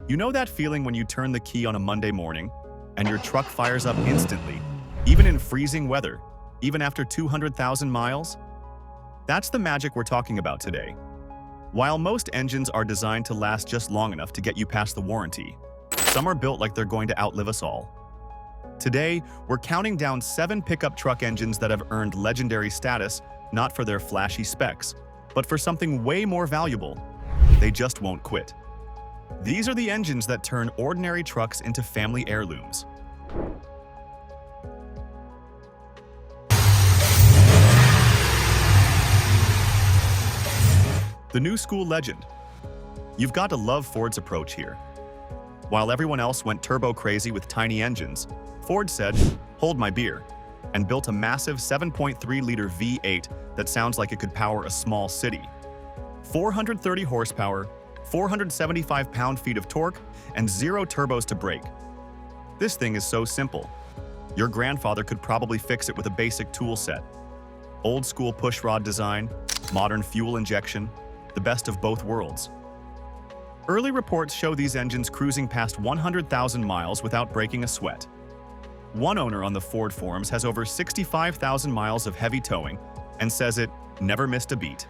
You know that feeling when you turn the key on a Monday morning and your truck fires up instantly, even in freezing weather, even after 200,000 miles? That's the magic we're talking about today. While most engines are designed to last just long enough to get you past the warranty, some are built like they're going to outlive us all. Today, we're counting down 7 pickup truck engines that have earned legendary status not for their flashy specs, but for something way more valuable. They just won't quit. These are the engines that turn ordinary trucks into family heirlooms. The new school legend. You've got to love Ford's approach here. While everyone else went turbo crazy with tiny engines, Ford said, "Hold my beer," and built a massive 7.3-liter V8 that sounds like it could power a small city. 430 horsepower, 475 pound-feet of torque, and 0 turbos to brake. This thing is so simple. Your grandfather could probably fix it with a basic tool set. Old-school pushrod design, modern fuel injection, the best of both worlds. Early reports show these engines cruising past 100,000 miles without breaking a sweat. One owner on the Ford forums has over 65,000 miles of heavy towing and says it never missed a beat.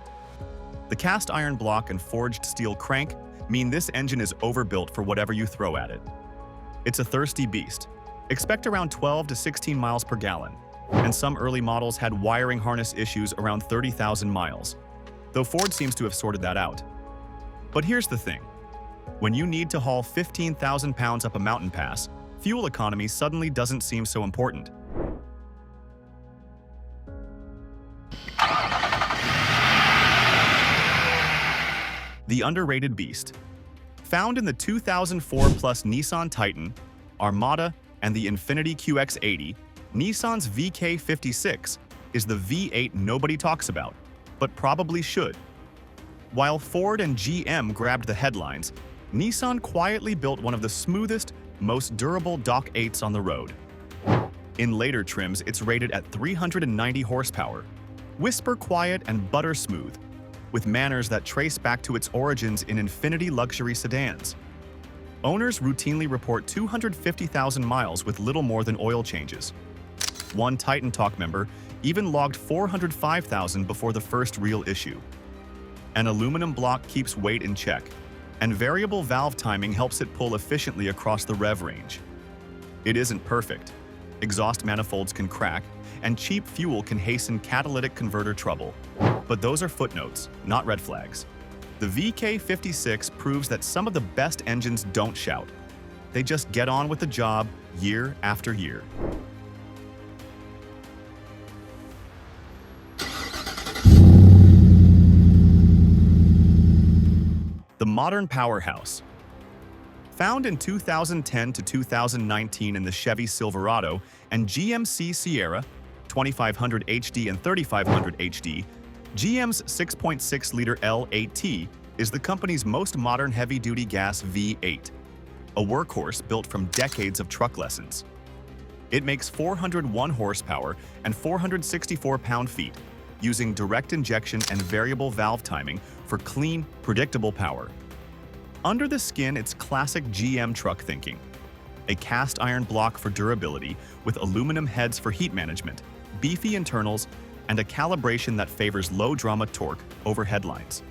The cast iron block and forged steel crank mean this engine is overbuilt for whatever you throw at it. It's a thirsty beast. Expect around 12 to 16 miles per gallon, and some early models had wiring harness issues around 30,000 miles, though Ford seems to have sorted that out. But here's the thing. When you need to haul 15,000 pounds up a mountain pass, fuel economy suddenly doesn't seem so important. The underrated beast. Found in the 2004 plus Nissan Titan, Armada, and the Infiniti QX80, Nissan's VK56 is the V8 nobody talks about, but probably should. While Ford and GM grabbed the headlines, Nissan quietly built one of the smoothest, most durable Dock 8s on the road. In later trims, it's rated at 390 horsepower, whisper quiet and butter smooth, with manners that trace back to its origins in Infiniti luxury sedans. Owners routinely report 250,000 miles with little more than oil changes. One Titan Talk member even logged 405,000 before the first real issue. An aluminum block keeps weight in check, and variable valve timing helps it pull efficiently across the rev range. It isn't perfect. Exhaust manifolds can crack, and cheap fuel can hasten catalytic converter trouble. But those are footnotes, not red flags. The VK56 proves that some of the best engines don't shout. They just get on with the job year after year. The modern powerhouse. Found in 2010 to 2019 in the Chevy Silverado and GMC Sierra, 2500 HD and 3500 HD, GM's 6.6-liter L8T is the company's most modern heavy-duty gas V8, a workhorse built from decades of truck lessons. It makes 401 horsepower and 464 pound-feet, using direct injection and variable valve timing for clean, predictable power. Under the skin, it's classic GM truck thinking. A cast iron block for durability with aluminum heads for heat management, beefy internals, and a calibration that favors low-drama torque over headlines.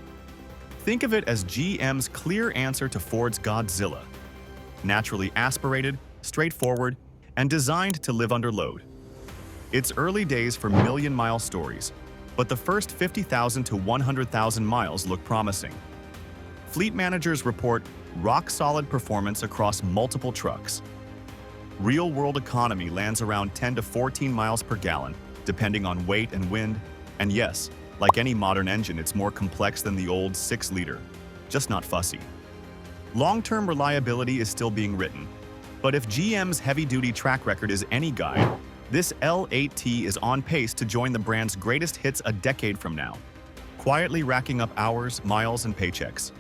Think of it as GM's clear answer to Ford's Godzilla. Naturally aspirated, straightforward, and designed to live under load. It's early days for million-mile stories, but the first 50,000 to 100,000 miles look promising. Fleet managers report rock-solid performance across multiple trucks. Real-world economy lands around 10 to 14 miles per gallon, depending on weight and wind. And yes, like any modern engine, it's more complex than the old 6-liter, just not fussy. Long-term reliability is still being written, but if GM's heavy-duty track record is any guide, this L8T is on pace to join the brand's greatest hits a decade from now, quietly racking up hours, miles, and paychecks.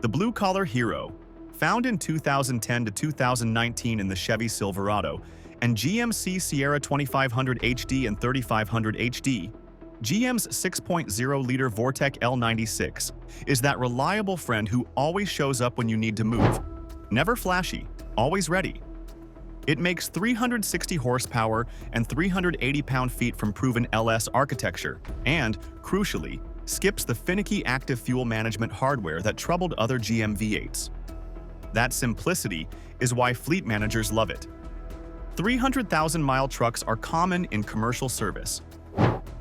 The blue-collar hero, found in 2010 to 2019 in the Chevy Silverado, and GMC Sierra 2500 HD and 3500 HD, GM's 6.0-liter Vortec L96 is that reliable friend who always shows up when you need to move. Never flashy, always ready. It makes 360 horsepower and 380 pound-feet from proven LS architecture and, crucially, skips the finicky active fuel management hardware that troubled other GM V8s. That simplicity is why fleet managers love it. 300,000-mile trucks are common in commercial service.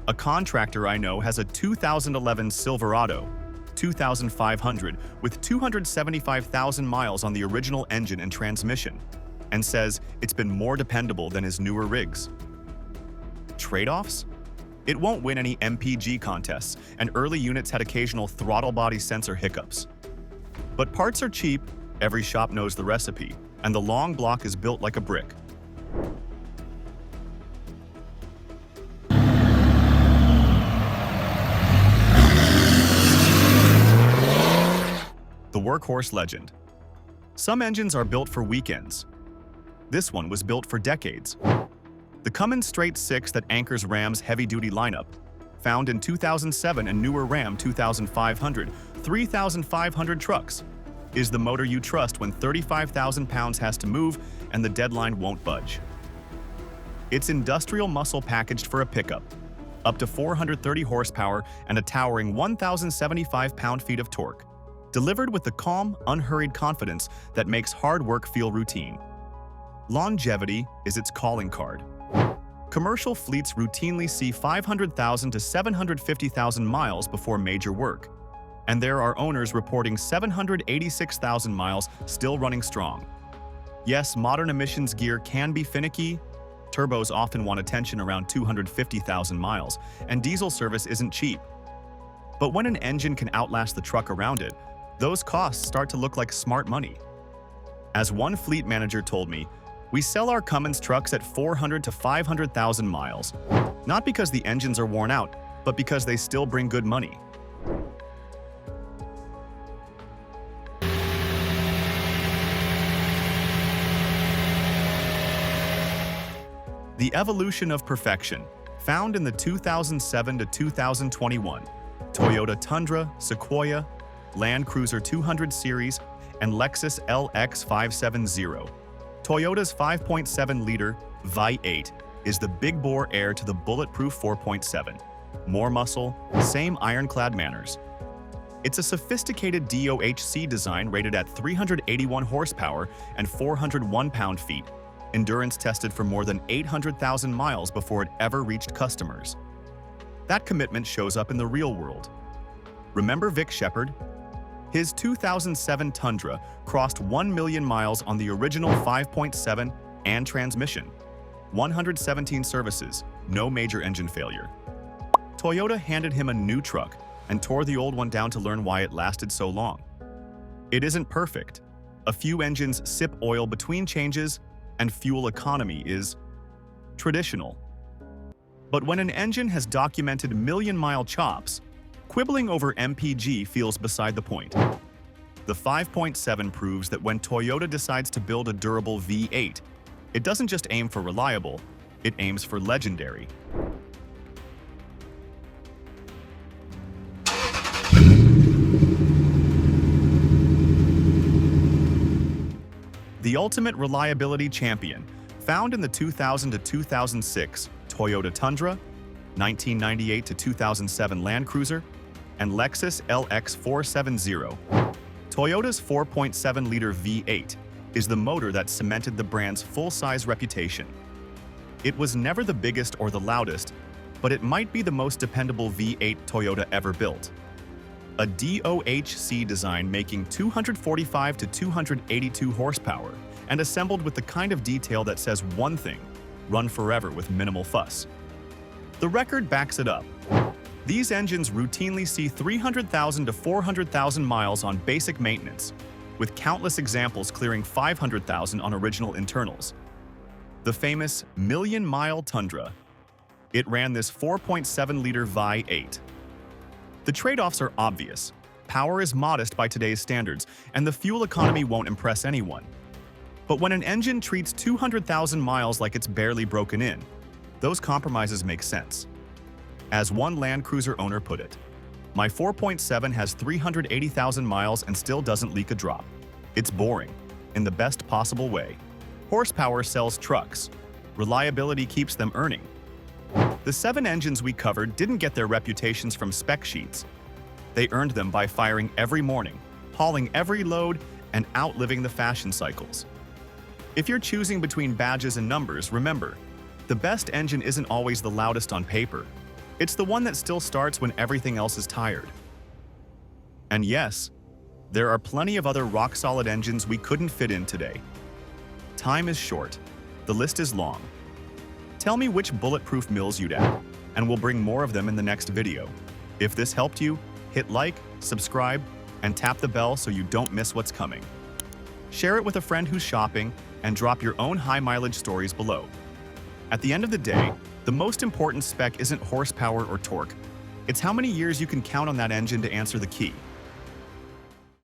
A contractor I know has a 2011 Silverado 2500 with 275,000 miles on the original engine and transmission, and says it's been more dependable than his newer rigs. Trade-offs? It won't win any MPG contests, and early units had occasional throttle body sensor hiccups. But parts are cheap, every shop knows the recipe, and the long block is built like a brick. The workhorse legend. Some engines are built for weekends. This one was built for decades. The Cummins Straight 6 that anchors Ram's heavy-duty lineup, found in 2007 and newer Ram 2500, 3,500 trucks, is the motor you trust when 35,000 pounds has to move and the deadline won't budge. It's industrial muscle packaged for a pickup, up to 430 horsepower and a towering 1,075 pound-feet of torque, delivered with the calm, unhurried confidence that makes hard work feel routine. Longevity is its calling card. Commercial fleets routinely see 500,000 to 750,000 miles before major work, and there are owners reporting 786,000 miles still running strong. Yes, modern emissions gear can be finicky. Turbos often want attention around 250,000 miles, and diesel service isn't cheap. But when an engine can outlast the truck around it, those costs start to look like smart money. As one fleet manager told me, we sell our Cummins trucks at 400 to 500,000 miles, not because the engines are worn out, but because they still bring good money. The evolution of perfection, found in the 2007 to 2021 Toyota Tundra, Sequoia, Land Cruiser 200 series, and Lexus LX 570. Toyota's 5.7-liter V8 is the big-bore heir to the bulletproof 4.7. More muscle, same ironclad manners. It's a sophisticated DOHC design rated at 381 horsepower and 401 pound-feet, endurance tested for more than 800,000 miles before it ever reached customers. That commitment shows up in the real world. Remember Vic Shepherd? His 2007 Tundra crossed 1 million miles on the original 5.7 and transmission. 117 services, no major engine failure. Toyota handed him a new truck and tore the old one down to learn why it lasted so long. It isn't perfect. A few engines sip oil between changes, and fuel economy is traditional. But when an engine has documented million-mile chops, quibbling over MPG feels beside the point. The 5.7 proves that when Toyota decides to build a durable V8, it doesn't just aim for reliable, it aims for legendary. The ultimate reliability champion, found in the 2000 to 2006 Toyota Tundra, 1998 to 2007 Land Cruiser, and Lexus LX 470. Toyota's 4.7-liter V8 is the motor that cemented the brand's full-size reputation. It was never the biggest or the loudest, but it might be the most dependable V8 Toyota ever built. A DOHC design making 245 to 282 horsepower and assembled with the kind of detail that says one thing: run forever with minimal fuss. The record backs it up. These engines routinely see 300,000 to 400,000 miles on basic maintenance, with countless examples clearing 500,000 on original internals. The famous million-mile Tundra. It ran this 4.7-liter V8. The trade-offs are obvious. Power is modest by today's standards, and the fuel economy won't impress anyone. But when an engine treats 200,000 miles like it's barely broken in, those compromises make sense. As one Land Cruiser owner put it, "My 4.7 has 380,000 miles and still doesn't leak a drop. It's boring, in the best possible way. Horsepower sells trucks. Reliability keeps them earning." The 7 engines we covered didn't get their reputations from spec sheets. They earned them by firing every morning, hauling every load, and outliving the fashion cycles. If you're choosing between badges and numbers, remember, the best engine isn't always the loudest on paper. It's the one that still starts when everything else is tired. And yes, there are plenty of other rock-solid engines we couldn't fit in today. Time is short. The list is long. Tell me which bulletproof mills you'd add, and we'll bring more of them in the next video. If this helped you, hit like, subscribe, and tap the bell so you don't miss what's coming. Share it with a friend who's shopping, and drop your own high-mileage stories below. At the end of the day, the most important spec isn't horsepower or torque. It's how many years you can count on that engine to answer the key.